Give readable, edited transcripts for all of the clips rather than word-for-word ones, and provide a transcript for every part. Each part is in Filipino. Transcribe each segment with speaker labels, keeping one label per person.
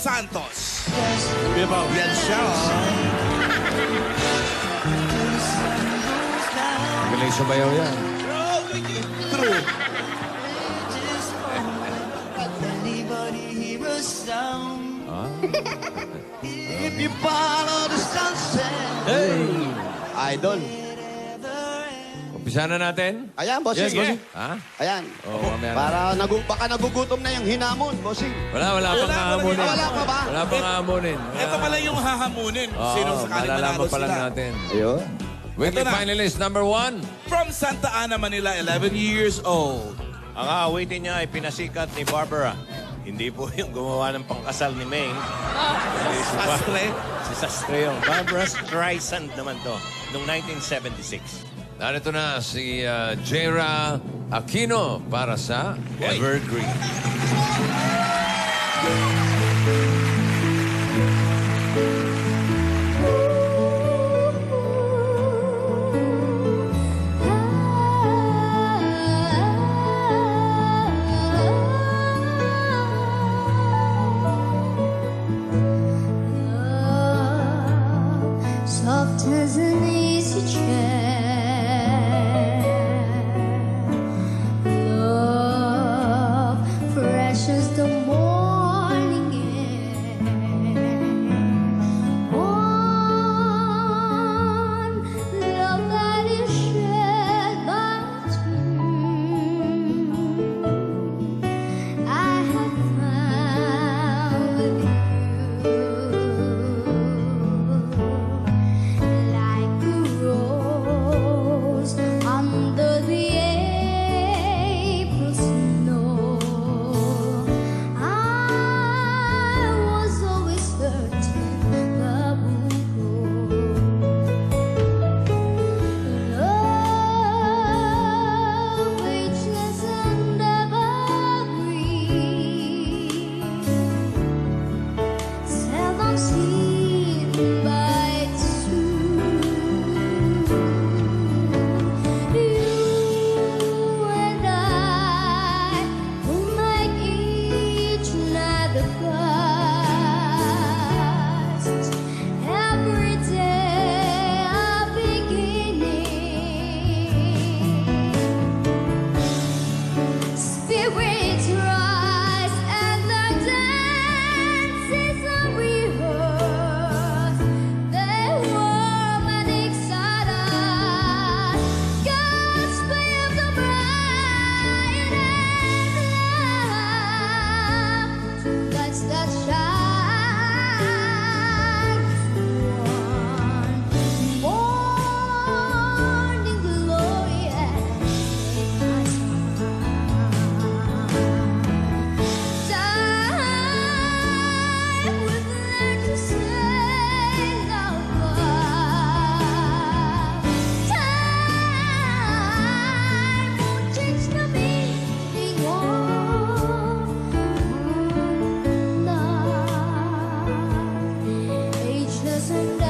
Speaker 1: Santos.
Speaker 2: Bibaw.
Speaker 1: Yan siya,
Speaker 3: Galing sumayaw yan.
Speaker 1: True.
Speaker 4: If you follow the sunset.
Speaker 3: Hey!
Speaker 4: Idol.
Speaker 3: Umpisa na natin.
Speaker 4: Ayan, bossing.
Speaker 3: Yes, bossing. Ha?
Speaker 4: Ayan.
Speaker 3: Oo, mamaya na.
Speaker 4: Para baka nagugutom na yung hinamon, bossing.
Speaker 3: Wala pang hahamunin.
Speaker 4: Wala pa ba?
Speaker 3: Wala pang hahamunin.
Speaker 1: Ito pala yung hahamunin. Sino sakaling manalo
Speaker 3: malalaman pa lang
Speaker 1: sila.
Speaker 3: natin.
Speaker 4: Ayun.
Speaker 3: Weekly
Speaker 1: Ito na.
Speaker 3: finalist number 1.
Speaker 1: From Santa Ana, Manila, 11 years old.
Speaker 2: Ang aawitin niya ay pinasikat ni Barbara. Hindi po yung gumawa ng pangkasal ni May.
Speaker 1: Astre.
Speaker 2: Si Sastre yung Barbara Streisand naman to, noong 1976.
Speaker 3: Narito na si Jaira Aquino para sa Evergreen.
Speaker 5: Soft as an easy chair, love fresh as the morning air. One love that is shared by two, I have found with you. Like a rose under the April snow, I was always certain love would grow. Love, ageless and evergreen, seldom seen by two. You and I will make each night the first, every day a beginning. Spirits rise and the dances are rehearsed. They warm and excite us. God's fire the bright and love. That's that shines one morning glory and time we've learned to say love. Time won't change the meaning of love. Ageless and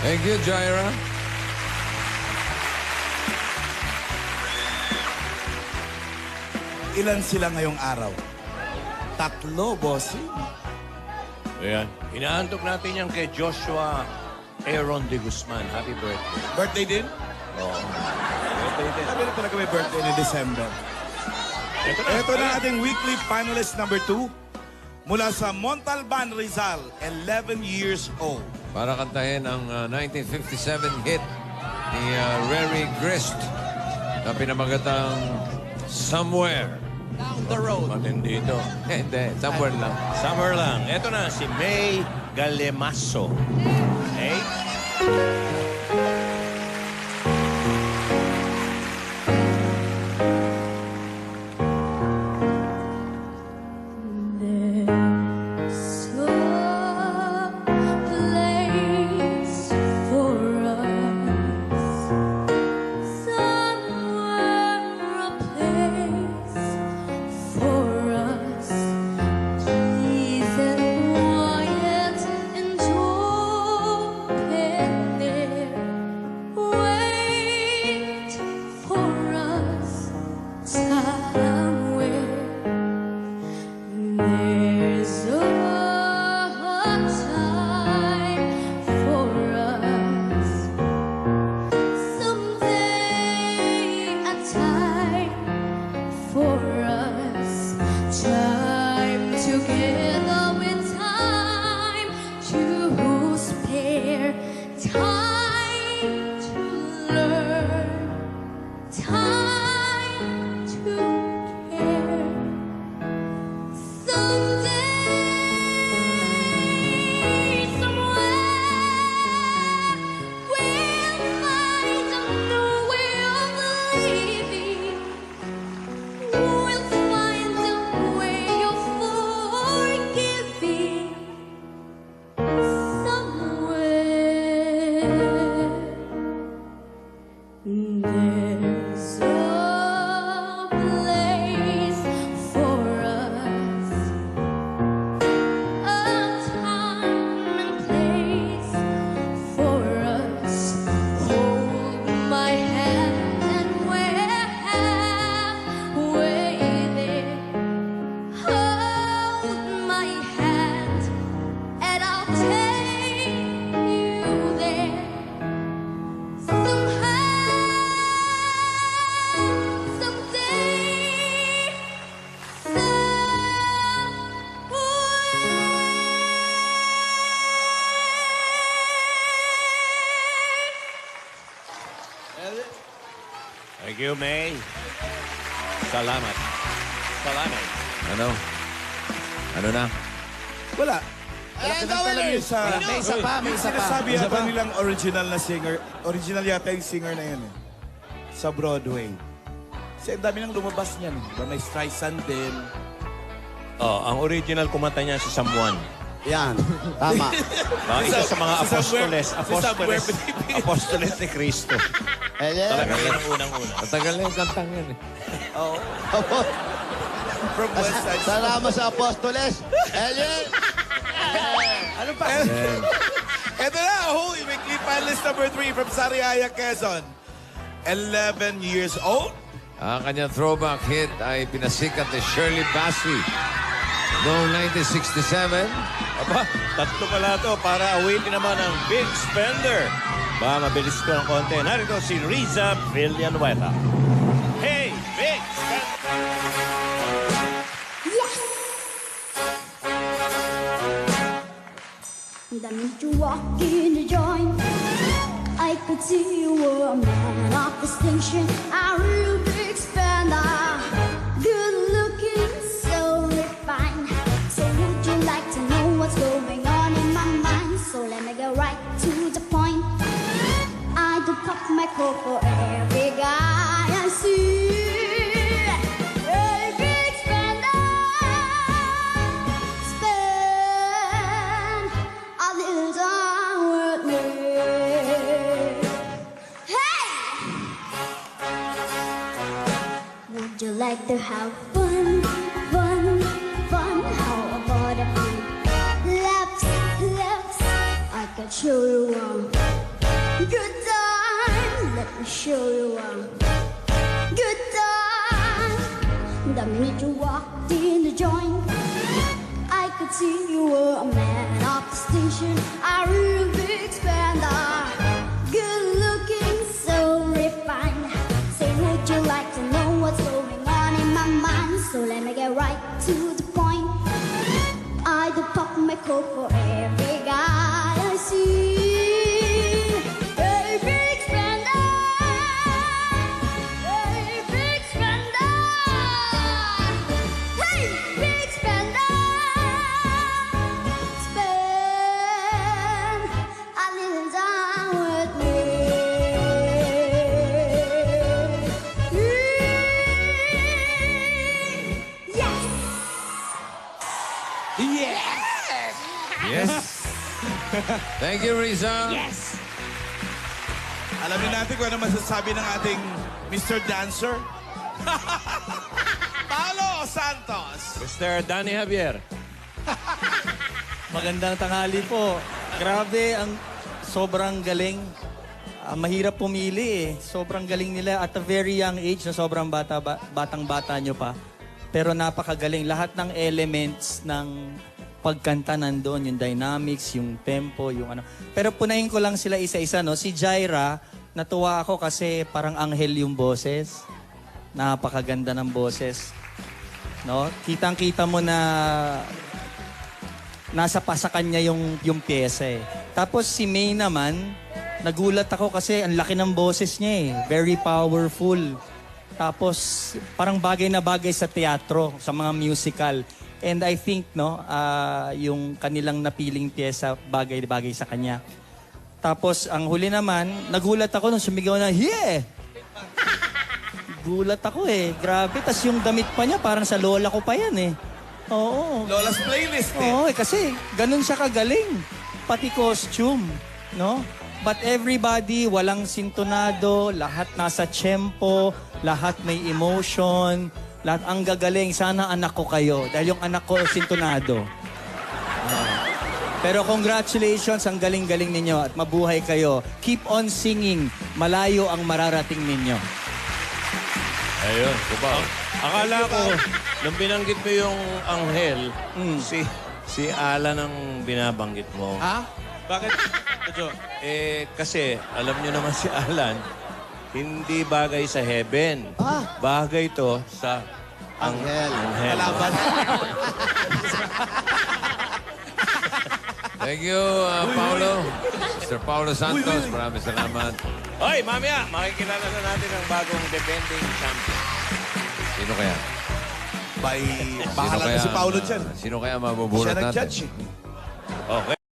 Speaker 3: Thank you, Jaira.
Speaker 1: Ilan sila ngayong araw? 3, bossing.
Speaker 2: Ayan. Inaantok natin yan kay Joshua Aaron de Guzman. Happy birthday.
Speaker 1: Birthday din?
Speaker 2: Oh. Birthday din.
Speaker 1: Sabi na talaga may birthday ni December. Ito na ating weekly finalist number 2. Mula sa Montalban, Rizal, 11 years old.
Speaker 3: Para kantahin ang 1957 hit ni Rary Grist na pinamagatang Somewhere.
Speaker 1: Down the road.
Speaker 2: Matindi ito.
Speaker 3: Hindi, somewhere lang.
Speaker 2: Summer lang. Ito na si May Galemaso. Okay?
Speaker 5: There's a place for us. There's a place for us, a time and place for us. Hold my hand and we're halfway there. Hold my hand and I'll take you there. Somehow, someday, somewhere.
Speaker 2: Thank you, May. Salamat. Salamat.
Speaker 3: Ano? Ano na?
Speaker 1: Wala.
Speaker 4: And the
Speaker 1: Kinanta lang
Speaker 4: winner
Speaker 1: yun sa...
Speaker 6: May isa pa, may isa pa.
Speaker 1: Sinasabi
Speaker 6: Isa
Speaker 1: yata
Speaker 6: pa.
Speaker 1: nilang original na singer. Original yata yung singer na yun eh. Sa Broadway. Kasi ang dami nang lumabas niyan. Diba? May Streisand din.
Speaker 2: Oh, ang original kumanta niya si Samuan.
Speaker 4: Yan, tama.
Speaker 2: Isa sa mga
Speaker 1: Si Samuel-
Speaker 2: apostoles.
Speaker 1: si Samuel
Speaker 2: Apostoles.
Speaker 1: Pinipili.
Speaker 2: Apostoles ni Cristo.
Speaker 4: Ellen,
Speaker 2: Talaga yan ang unang-una.
Speaker 3: Matagal na yung kantang yan eh.
Speaker 1: From West Side.
Speaker 4: salamat sa Apostoles. Ellen,
Speaker 6: Ano pa?
Speaker 1: Ito na, weekly finalist number 3 from Sariaya, Quezon. 11 years old.
Speaker 3: Ang kanyang throwback hit ay pinasikat ni Shirley Bassey noong 1967.
Speaker 2: Aba, tatlo pala to para awitin naman ang Big Spender. Ba, mabilis ko ng konti. Narito si Riza Villanueva. Hey, Big Spender!
Speaker 5: The minute you walked in the joint, I could see you were a man of distinction, a real big spender, good looking, so refined. So would you like to know what's going on in my mind? So let me get right to the point. I do pop my coat for every guy I see. Hey, big spender, spend a little time with me. Hey! Would you like to have fun, fun, fun? How about a few laps, laps? I can show you one good time. Let me show you one good time. The minute you walked in the joint, I could see you were a man of distinction, a real big spender, good looking, so refined. Say, would you like to know what's going on in my mind? So let me get right to the point. I do pop my coat for every guy I see. Hey, big spender, hey, big spender, hey, big spender, spend a little time with me. Yes.
Speaker 3: Yes. Thank you, Riza.
Speaker 1: Alamin natin kung ano masasabi ng ating Mr. Dancer. Paolo Santos.
Speaker 2: Mr. Danny Javier.
Speaker 6: Magandang tanghali po. Grabe, ang sobrang galing. Mahirap pumili eh. Sobrang galing nila at a very young age na sobrang batang-bata nyo pa. Pero napakagaling. Lahat ng elements ng pagkanta nandun, yung dynamics, yung tempo, yung ano. Pero punahin ko lang sila isa-isa, no? Si Jaira, natuwa ako kasi parang anghel yung boses. Napakaganda ng boses. No? Kitang-kita mo na nasa pasakan niya yung pyesa eh. Tapos si May naman, nagulat ako kasi ang laki ng boses niya eh. Very powerful. Tapos parang bagay na bagay sa teatro, sa mga musical. And I think yung kanilang napiling pyesa bagay-bagay sa kanya. Tapos ang huli naman, nagulat ako nung sumigaw na, yeah! Gulat ako eh. Grabe. Tapos yung damit pa niya, parang sa lola ko pa yan eh. Oo.
Speaker 1: Lola's playlist eh.
Speaker 6: Oo, kasi ganun siya kagaling. Pati costume, no? But everybody, walang sintonado, lahat nasa tiyempo, lahat may emotion, lahat ang gagaling. Sana anak ko kayo, dahil yung anak ko sintonado. Pero congratulations, ang galing-galing ninyo at mabuhay kayo. Keep on singing, malayo ang mararating ninyo.
Speaker 2: Ayun, Cubao. Akala ko, nung binanggit mo yung anghel, si Alan ang binabanggit mo.
Speaker 4: Ha?
Speaker 2: Bakit? Kasi alam nyo naman si Alan, hindi bagay sa heaven. Bagay to sa
Speaker 4: Anghel.
Speaker 2: anghel.
Speaker 3: Thank you, Paulo. Mr. Paulo Santos, maraming salamat.
Speaker 2: Hoy, mamaya, makikilala na natin ang bagong defending champion.
Speaker 3: Sino kaya?
Speaker 1: Bahala na si Paolo dyan.
Speaker 3: Sino kaya
Speaker 1: Siya
Speaker 3: mabubulat natin?
Speaker 1: nag-judge eh.
Speaker 2: Okay.